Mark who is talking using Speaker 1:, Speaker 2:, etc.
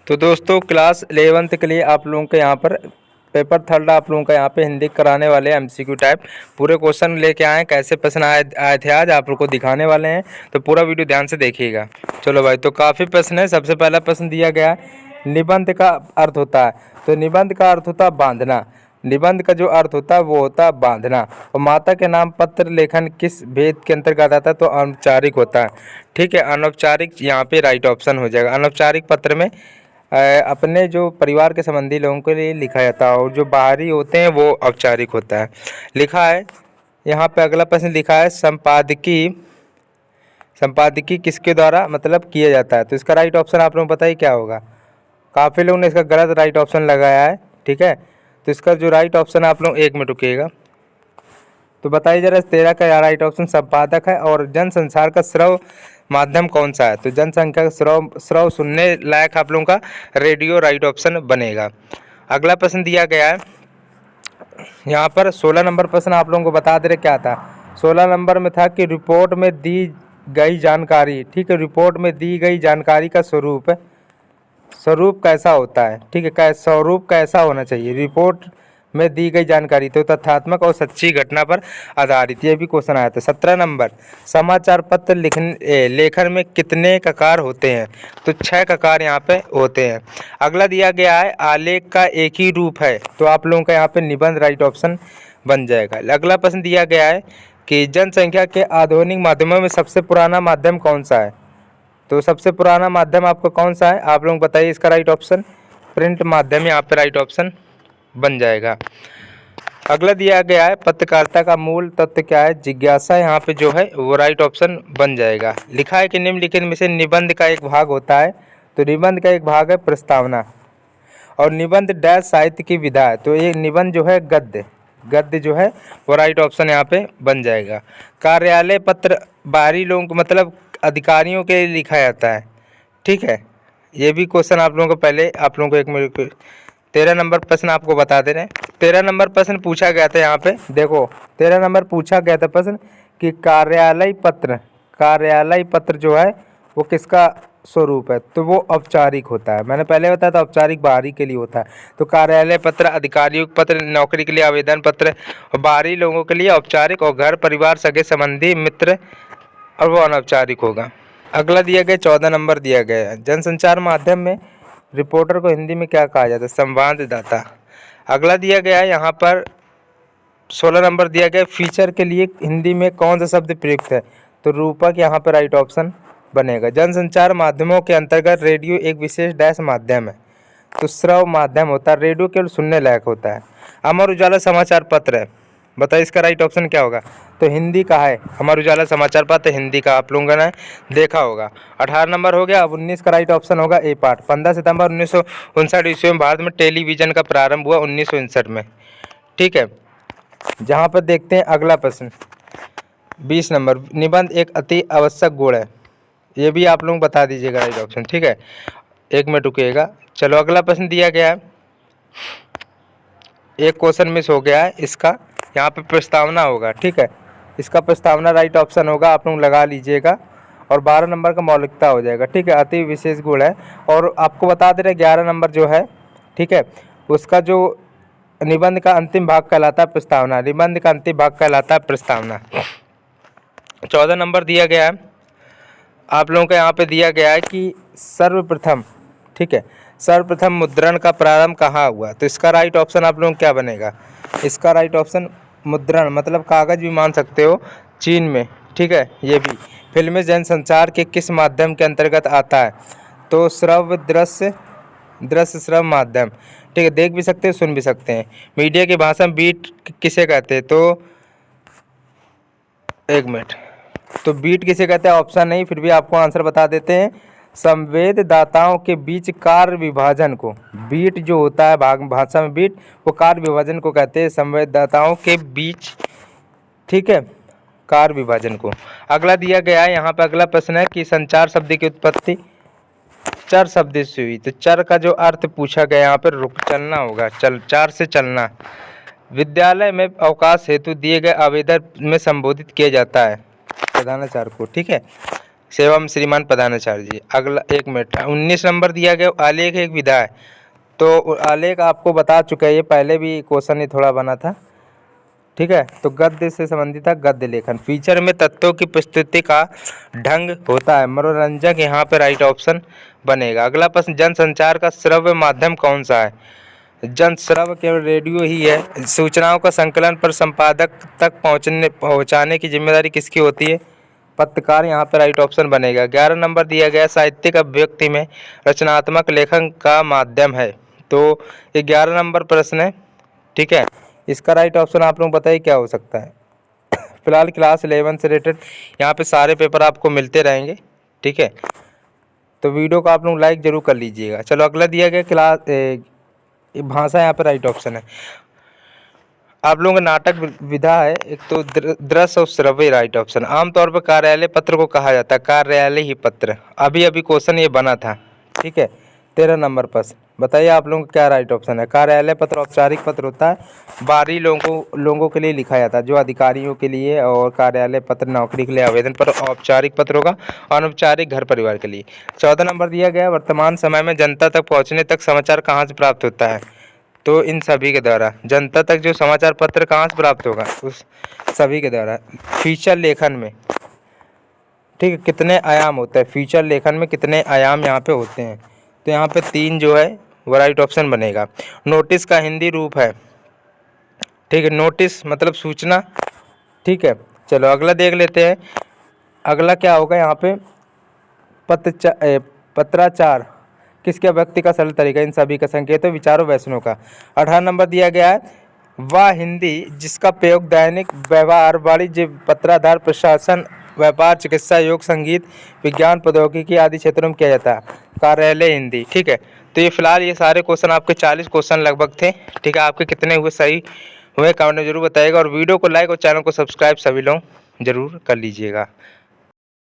Speaker 1: तो दोस्तों class 11th के लिए आप लोगों के यहाँ पर पेपर थर्ड आप लोगों का यहाँ पे हिंदी कराने वाले हैं। एमसीक्यू टाइप पूरे क्वेश्चन लेके आए हैं, कैसे प्रश्न आए थे आज आप लोग को दिखाने वाले हैं, तो पूरा वीडियो ध्यान से देखिएगा। चलो भाई, तो काफ़ी प्रश्न है। सबसे पहला प्रश्न दिया गया है, निबंध का अर्थ होता है। तो निबंध का अर्थ होता है बांधना। निबंध का जो अर्थ होता है वो होता है बांधना। और माता के नाम पत्र लेखन किस भेद के अंतर्गत आता है? तो अनौपचारिक होता है। ठीक है, अनौपचारिक यहाँ पे राइट ऑप्शन हो जाएगा। अनौपचारिक पत्र में अपने जो परिवार के संबंधी लोगों के लिए लिखा जाता है, और जो बाहरी होते हैं वो औपचारिक होता है। लिखा है यहाँ पे, अगला प्रश्न लिखा है, संपादकीय किसके द्वारा मतलब किया जाता है? तो इसका राइट ऑप्शन आप लोगों को पता ही क्या होगा। काफ़ी लोगों ने इसका गलत राइट ऑप्शन लगाया है। ठीक है, तो इसका जो राइट ऑप्शन है, आप लोग एक मिनट रुकिएगा, तो बताइए जरा 13 का राइट ऑप्शन संपादक है। और जनसंचार का श्रव माध्यम कौन सा है? तो जनसंख्या का श्रव सुनने लायक आप लोगों का रेडियो राइट ऑप्शन बनेगा। अगला प्रश्न दिया गया है यहाँ पर 16 नंबर प्रश्न आप लोगों को बता दे रहे क्या था। 16 नंबर में था कि रिपोर्ट में दी गई जानकारी, ठीक है, रिपोर्ट में दी गई जानकारी का स्वरूप कैसा होता है? ठीक है, स्वरूप कैसा होना चाहिए? रिपोर्ट में दी गई जानकारी तो तथ्यात्मक और सच्ची घटना पर आधारित, ये भी क्वेश्चन आया था। 17 नंबर, समाचार पत्र लेखन में कितने ककार होते हैं? तो 6 ककार यहाँ पे होते हैं। अगला दिया गया है, आलेख का एक ही रूप है। तो आप लोगों का यहाँ पे निबंध राइट ऑप्शन बन जाएगा। अगला प्रश्न दिया गया है कि जनसंख्या के आधुनिक माध्यमों में सबसे पुराना माध्यम कौन सा है? तो सबसे पुराना माध्यम आपको कौन सा है? आप लोग बताइए इसका राइट ऑप्शन। प्रिंट माध्यम यहाँ पे राइट ऑप्शन बन जाएगा। अगला दिया गया है, पत्रकारिता का मूल तत्व क्या है? जिज्ञासा यहाँ पे जो है वो राइट ऑप्शन बन जाएगा। लिखा है कि निम्नलिखित में से निबंध का एक भाग होता है। तो निबंध का एक भाग है प्रस्तावना। और निबंध डैश साहित्य की विधा है। तो ये निबंध जो है गद्य जो है वो राइट ऑप्शन यहाँ पे बन जाएगा। कार्यालय पत्र बाहरी लोगों को मतलब अधिकारियों के लिए लिखा जाता है। ठीक है, ये भी क्वेश्चन आप लोगों को पहले आप लोगों को एक मिनट 13 नंबर प्रश्न आपको बता दे रहे हैं। 13 नंबर प्रश्न पूछा गया था यहाँ पे, देखो 13 नंबर पूछा गया था प्रश्न कि कार्यालय पत्र जो है वो किसका स्वरूप है? तो वो औपचारिक होता है। मैंने पहले बताया था औपचारिक बाहरी के लिए होता है। तो कार्यालय पत्र, अधिकारियों पत्र, नौकरी के लिए आवेदन पत्र, और बाहरी लोगों के लिए औपचारिक, और घर परिवार सगे संबंधी मित्र और वो अनौपचारिक होगा। अगला दिया गया 14 नंबर दिया गया है, जनसंचार माध्यम में रिपोर्टर को हिंदी में क्या कहा जाता है? संवाददाता। अगला दिया गया है यहाँ पर 16 नंबर दिया गया, फीचर के लिए हिंदी में कौन सा शब्द प्रयुक्त है? तो रूपक यहाँ पर राइट ऑप्शन बनेगा। जनसंचार माध्यमों के अंतर्गत रेडियो एक विशेष डैश माध्यम है। तो श्रव माध्यम होता है, रेडियो केवल सुनने लायक होता है। अमर उजाला समाचार पत्र है, बताइए इसका राइट ऑप्शन क्या होगा? तो हिंदी का है, अमर उजाला समाचार पत्र हिंदी का आप लोगों ने देखा होगा। 18 नंबर हो गया। अब 19 का राइट ऑप्शन होगा ए पार्ट। 15 सितंबर 1959 ईस्वी में भारत में टेलीविजन का प्रारंभ हुआ 1959 में। ठीक है, जहाँ पर देखते हैं अगला प्रश्न 20 नंबर, निबंध एक अति आवश्यक गुण है। ये भी आप लोग बता दीजिएगा राइट ऑप्शन। ठीक है, एक मिनट रुकिएगा। चलो अगला प्रश्न दिया गया है, एक क्वेश्चन मिस हो गया है इसका, यहाँ पे प्रस्तावना होगा। ठीक है, इसका प्रस्तावना राइट ऑप्शन होगा, आप लोग लगा लीजिएगा। और 12 नंबर का मौलिकता हो जाएगा। ठीक है, अति विशेष गुण है। और आपको बता दे रहे 11 नंबर जो है, ठीक है, उसका जो निबंध का अंतिम भाग कहलाता है प्रस्तावना। निबंध का अंतिम भाग कहलाता है प्रस्तावना। 14 नंबर दिया गया है आप लोगों को, यहाँ पे दिया गया है कि सर्वप्रथम, ठीक है, सर्वप्रथम मुद्रण का प्रारंभ कहाँ हुआ? तो इसका राइट ऑप्शन आप लोगों को क्या बनेगा? इसका राइट ऑप्शन मुद्रण मतलब कागज़ भी मान सकते हो, चीन में। ठीक है, ये भी फिल्में जनसंचार के किस माध्यम के अंतर्गत आता है? तो श्रव्य दृश्य श्रव्य माध्यम। ठीक है, देख भी सकते हैं, सुन भी सकते हैं। मीडिया की भाषा में बीट किसे कहते हैं? तो एक मिनट, तो बीट किसे कहते हैं ऑप्शन नहीं, फिर भी आपको आंसर बता देते हैं। संवेददाताओं के बीच कार्य विभाजन को, बीट जो होता है भाषा में बीट, वो कार्य विभाजन को कहते हैं संवेददाताओं के बीच। ठीक है, कार्य विभाजन को। अगला दिया गया है यहाँ पर, अगला प्रश्न है कि संचार शब्द की उत्पत्ति चर शब्द से हुई। तो चर का जो अर्थ पूछा गया यहाँ पर रुक चलना होगा, चार से चलना। विद्यालय में अवकाश हेतु दिए गए आवेदन में संबोधित किया जाता है प्रधानाचार्य को। ठीक है, सेवम श्रीमान प्रधानाचार्य जी। अगला 1 मिनट, 19 नंबर दिया गया आलेख एक विधा है। तो आलेख आपको बता चुका है, ये पहले भी क्वेश्चन ही थोड़ा बना था, ठीक है। तो गद्य से संबंधित था, गद्य लेखन। फीचर में तत्वों की प्रस्तुति का ढंग होता है, मनोरंजक, यहाँ पे राइट ऑप्शन बनेगा। अगला प्रश्न, जनसंचार का श्रव्य माध्यम कौन सा है? जन श्रव्य केवल रेडियो ही है। सूचनाओं का संकलन पर संपादक तक पहुंचाने की जिम्मेदारी किसकी होती है? पत्रकार, यहाँ पर राइट ऑप्शन बनेगा। 11 नंबर दिया गया, साहित्यिक अभिव्यक्ति में रचनात्मक लेखन का माध्यम है। तो ये 11 नंबर प्रश्न है, ठीक है। इसका राइट ऑप्शन आप लोगों को पता ही क्या हो सकता है। फिलहाल क्लास 11 से रिलेटेड यहाँ पे सारे पेपर आपको मिलते रहेंगे, ठीक है। तो वीडियो को आप लोग लाइक जरूर कर लीजिएगा। चलो अगला दिया गया क्लास भाषा, यहाँ पर राइट ऑप्शन है। आप लोगों का नाटक विधा है, एक तो दृश्य और श्रव्य, राइट ऑप्शन। आमतौर पर कार्यालय पत्र को कहा जाता है, कार्यालय ही पत्र। अभी अभी क्वेश्चन ये बना था, ठीक है। 13 नंबर प्रश्न, बताइए आप लोगों का क्या राइट ऑप्शन है? कार्यालय पत्र औपचारिक पत्र होता है, बाहरी लोगों के लिए लिखा जाता है, जो अधिकारियों के लिए, और कार्यालय पत्र नौकरी के लिए आवेदन पर, औपचारिक पत्र होगा, अनौपचारिक घर परिवार के लिए। 14 नंबर दिया गया, वर्तमान समय में जनता तक पहुँचने तक समाचार कहाँ से प्राप्त होता है? तो इन सभी के द्वारा। जनता तक जो समाचार पत्र कहाँ से प्राप्त होगा? उस सभी के द्वारा। फीचर लेखन में, ठीक है, कितने आयाम होते हैं? फीचर लेखन में कितने आयाम यहाँ पे होते हैं? तो यहाँ पे 3 जो है वो राइट ऑप्शन बनेगा। नोटिस का हिंदी रूप है, ठीक है, नोटिस मतलब सूचना, ठीक है। चलो अगला देख लेते हैं। अगला क्या होगा यहाँ पे? पत्राचार किसके व्यक्ति का सरल तरीका? इन सभी का संकेत है, विचारों वैष्णव का। 18 नंबर दिया गया है, वह हिंदी जिसका प्रयोग दैनिक व्यवहार, वाणिज्य, पत्राधार, प्रशासन, व्यापार, चिकित्सा, योग, संगीत, विज्ञान, प्रौद्योगिकी आदि क्षेत्रों में किया जाता है, कार्यालय हिंदी, ठीक है। तो ये फिलहाल ये सारे क्वेश्चन आपके 40 क्वेश्चन लगभग थे, ठीक है। आपके कितने हुए सही हुए कमेंट में जरूर बताइएगा, और वीडियो को लाइक और चैनल को सब्सक्राइब सभी लोग जरूर कर लीजिएगा।